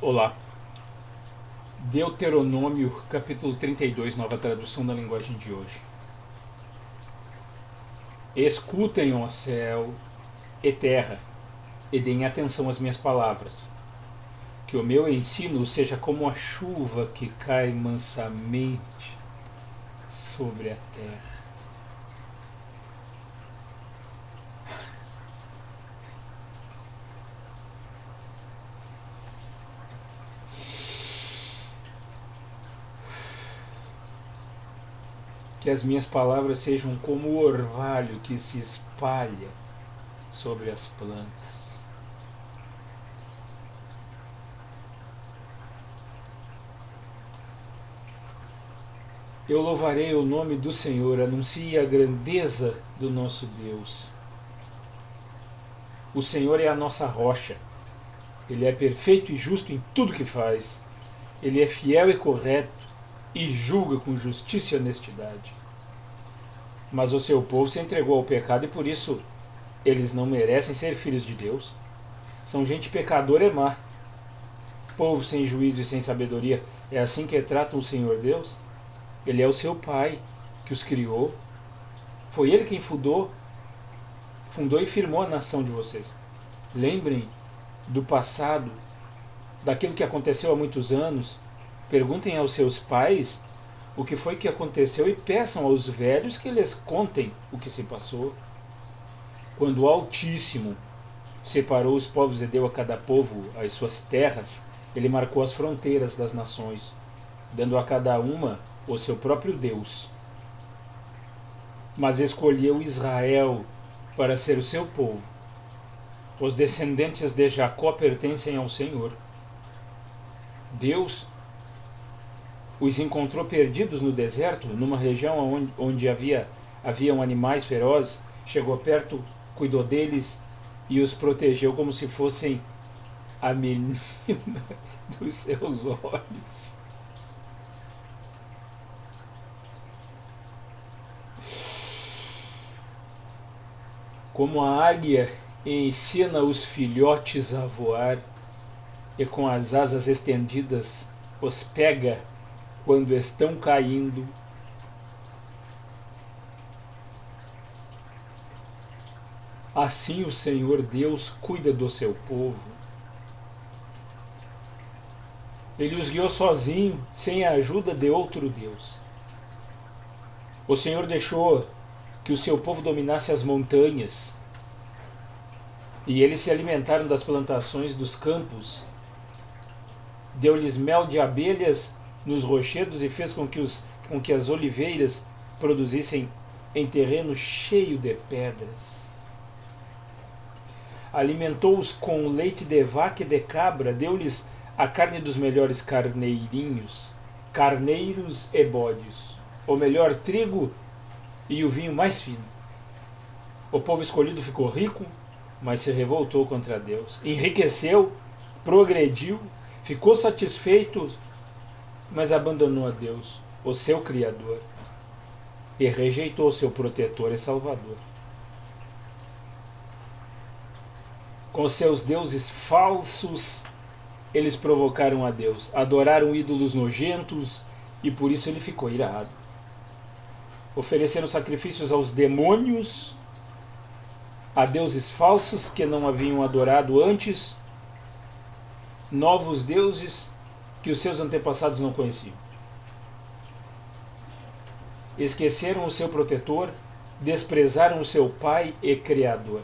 Olá. Deuteronômio, capítulo 32, nova tradução da linguagem de hoje. Escutem, ó céu e terra, e deem atenção às minhas palavras. Que o meu ensino seja como a chuva que cai mansamente sobre a terra. Que as minhas palavras sejam como o orvalho que se espalha sobre as plantas. Eu louvarei o nome do Senhor, anuncie a grandeza do nosso Deus. O Senhor é a nossa rocha. Ele é perfeito e justo em tudo que faz. Ele é fiel e correto e julga com justiça e honestidade. Mas o seu povo se entregou ao pecado e por isso eles não merecem ser filhos de Deus. São gente pecadora e má. Povo sem juízo e sem sabedoria. É assim que tratam o Senhor Deus? Ele é o seu Pai que os criou. Foi Ele quem fundou e firmou a nação de vocês. Lembrem do passado, daquilo que aconteceu há muitos anos. Perguntem aos seus pais o que foi que aconteceu e peçam aos velhos que lhes contem o que se passou. Quando o Altíssimo separou os povos e deu a cada povo as suas terras, ele marcou as fronteiras das nações, dando a cada uma o seu próprio Deus. Mas escolheu Israel para ser o seu povo. Os descendentes de Jacó pertencem ao Senhor. Deus os encontrou perdidos no deserto, numa região onde haviam animais ferozes, chegou perto, cuidou deles e os protegeu como se fossem a menina dos seus olhos. Como a águia ensina os filhotes a voar e com as asas estendidas os pega quando estão caindo, assim o Senhor Deus cuida do seu povo. Ele os guiou sozinho, sem a ajuda de outro Deus. O Senhor deixou que o seu povo dominasse as montanhas, e eles se alimentaram das plantações dos campos. Deu-lhes mel de abelhas nos rochedos e fez com que as oliveiras produzissem em terreno cheio de pedras. Alimentou-os com leite de vaca e de cabra, deu-lhes a carne dos melhores carneirinhos, carneiros e bodes, o melhor trigo e o vinho mais fino. O povo escolhido ficou rico, mas se revoltou contra Deus. Enriqueceu, progrediu, ficou satisfeito, mas abandonou a Deus, o seu Criador, e rejeitou seu protetor e Salvador. Com seus deuses falsos, eles provocaram a Deus, adoraram ídolos nojentos, e por isso ele ficou irado. Ofereceram sacrifícios aos demônios, a deuses falsos que não haviam adorado antes, novos deuses que os seus antepassados não conheciam. Esqueceram o seu protetor, desprezaram o seu Pai e Criador.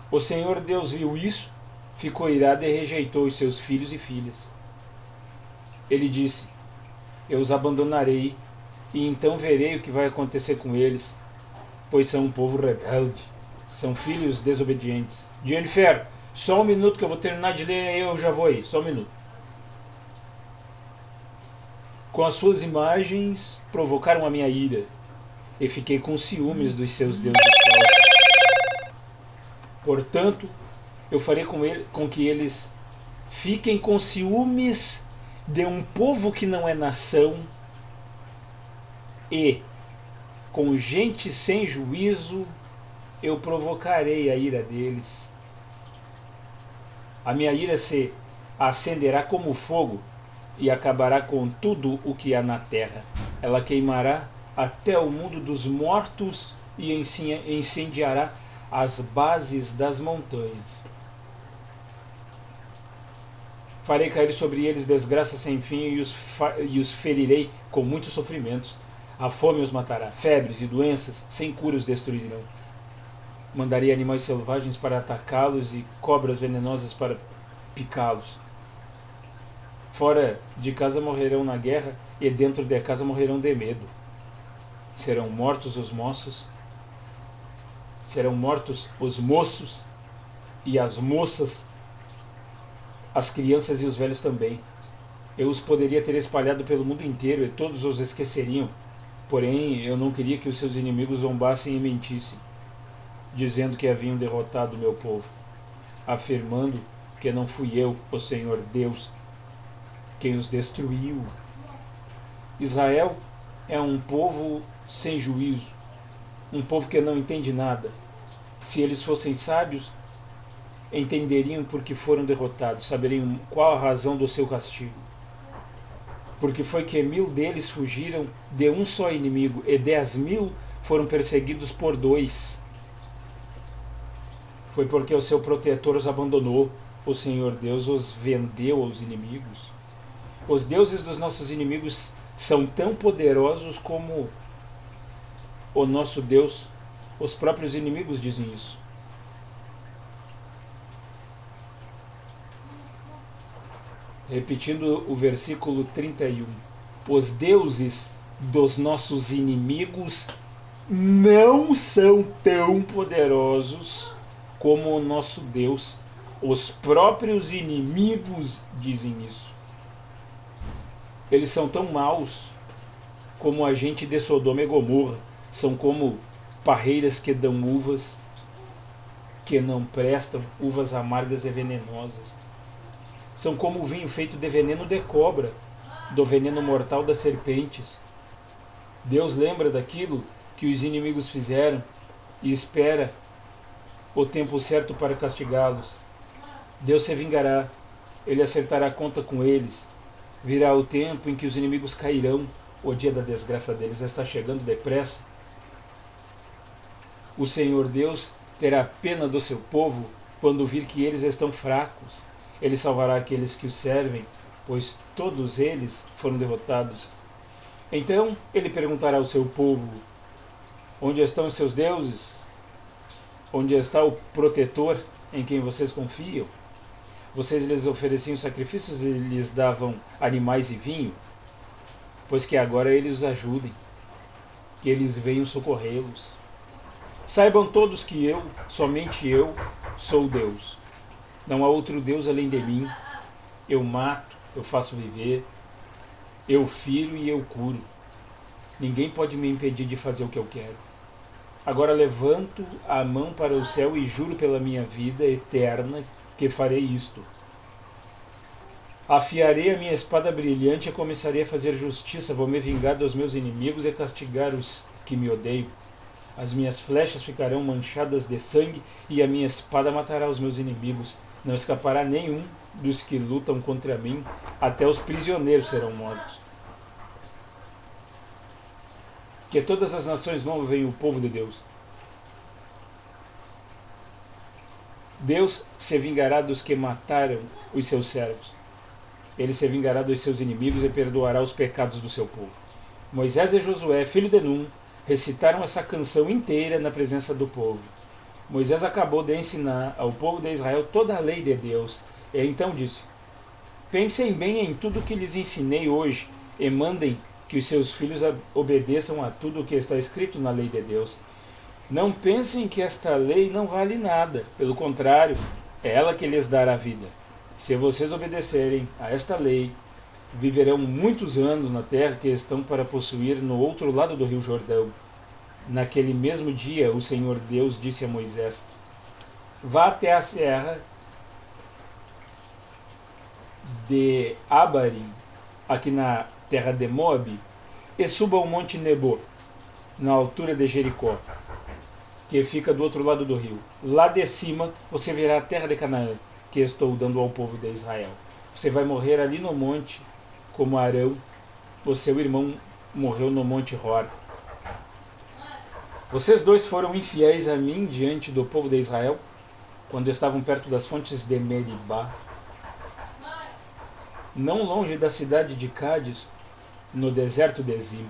O Senhor Deus viu isso, ficou irado e rejeitou os seus filhos e filhas. Ele disse: eu os abandonarei, e então verei o que vai acontecer com eles, pois são um povo rebelde, são filhos desobedientes. Jennifer, só um minuto que eu vou terminar de ler e eu já vou aí, só um minuto. Com as suas imagens provocaram a minha ira, e fiquei com ciúmes dos seus deuses falsos. Portanto, eu farei com que eles fiquem com ciúmes de um povo que não é nação, e com gente sem juízo eu provocarei a ira deles. A minha ira se acenderá como fogo e acabará com tudo o que há na terra. Ela queimará até o mundo dos mortos e incendiará as bases das montanhas. Farei cair sobre eles desgraça sem fim e os ferirei com muitos sofrimentos. A fome os matará, febres e doenças sem cura os destruirão. Mandarei animais selvagens para atacá-los e cobras venenosas para picá-los. Fora de casa morrerão na guerra e dentro de casa morrerão de medo. Serão mortos os moços e as moças, as crianças e os velhos também. Eu os poderia ter espalhado pelo mundo inteiro e todos os esqueceriam. Porém, eu não queria que os seus inimigos zombassem e mentissem, dizendo que haviam derrotado o meu povo, afirmando que não fui eu, o Senhor Deus, quem os destruiu. Israel é um povo sem juízo, um povo que não entende nada. Se eles fossem sábios, entenderiam por que foram derrotados, saberiam qual a razão do seu castigo. Porque foi que 1000 deles fugiram de um só inimigo e 10.000 foram perseguidos por 2. Foi porque o seu protetor os abandonou. O Senhor Deus os vendeu aos inimigos. Os deuses dos nossos inimigos são tão poderosos como o nosso Deus. Os próprios inimigos dizem isso. Repetindo o versículo 31. Os deuses dos nossos inimigos não são tão poderosos como o nosso Deus. Os próprios inimigos dizem isso. Eles são tão maus como a gente de Sodoma e Gomorra. São como parreiras que dão uvas que não prestam, uvas amargas e venenosas. São como o vinho feito de veneno de cobra, do veneno mortal das serpentes. Deus lembra daquilo que os inimigos fizeram e espera o tempo certo para castigá-los. Deus se vingará, Ele acertará a conta com eles. Virá o tempo em que os inimigos cairão, o dia da desgraça deles está chegando depressa. O Senhor Deus terá pena do seu povo quando vir que eles estão fracos. Ele salvará aqueles que o servem, pois todos eles foram derrotados. Então ele perguntará ao seu povo: onde estão os seus deuses? Onde está o protetor em quem vocês confiam? Vocês lhes ofereciam sacrifícios e lhes davam animais e vinho? Pois que agora eles os ajudem, que eles venham socorrê-los. Saibam todos que eu, somente eu, sou Deus. Não há outro Deus além de mim. Eu mato, eu faço viver, eu firo e eu curo. Ninguém pode me impedir de fazer o que eu quero. Agora levanto a mão para o céu e juro pela minha vida eterna que farei isto. Afiarei a minha espada brilhante e começarei a fazer justiça. Vou me vingar dos meus inimigos e castigar os que me odeiam. As minhas flechas ficarão manchadas de sangue e a minha espada matará os meus inimigos. Não escapará nenhum dos que lutam contra mim, até os prisioneiros serão mortos. Que todas as nações louvem o povo de Deus. Deus se vingará dos que mataram os seus servos. Ele se vingará dos seus inimigos e perdoará os pecados do seu povo. Moisés e Josué, filho de Num, recitaram essa canção inteira na presença do povo. Moisés acabou de ensinar ao povo de Israel toda a lei de Deus. E então disse: pensem bem em tudo que lhes ensinei hoje e mandem que os seus filhos obedeçam a tudo o que está escrito na lei de Deus. Não pensem que esta lei não vale nada. Pelo contrário, é ela que lhes dará vida. Se vocês obedecerem a esta lei, viverão muitos anos na terra que estão para possuir no outro lado do rio Jordão. Naquele mesmo dia, o Senhor Deus disse a Moisés: vá até a serra de Abarim, aqui na terra de Moabe, e suba ao monte Nebo, na altura de Jericó, que fica do outro lado do rio. Lá de cima você verá a terra de Canaã. que estou dando ao povo de Israel. Você vai morrer ali no monte, como Arão, o seu irmão, morreu no monte Hor. Vocês dois foram infiéis a mim diante do povo de Israel, quando estavam perto das fontes de Meribá, não longe da cidade de Cádiz, no deserto de Zim.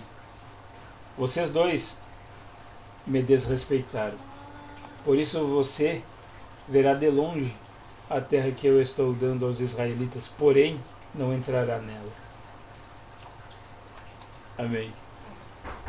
Vocês dois me desrespeitaram. Por isso você verá de longe a terra que eu estou dando aos israelitas, porém não entrará nela. Amém.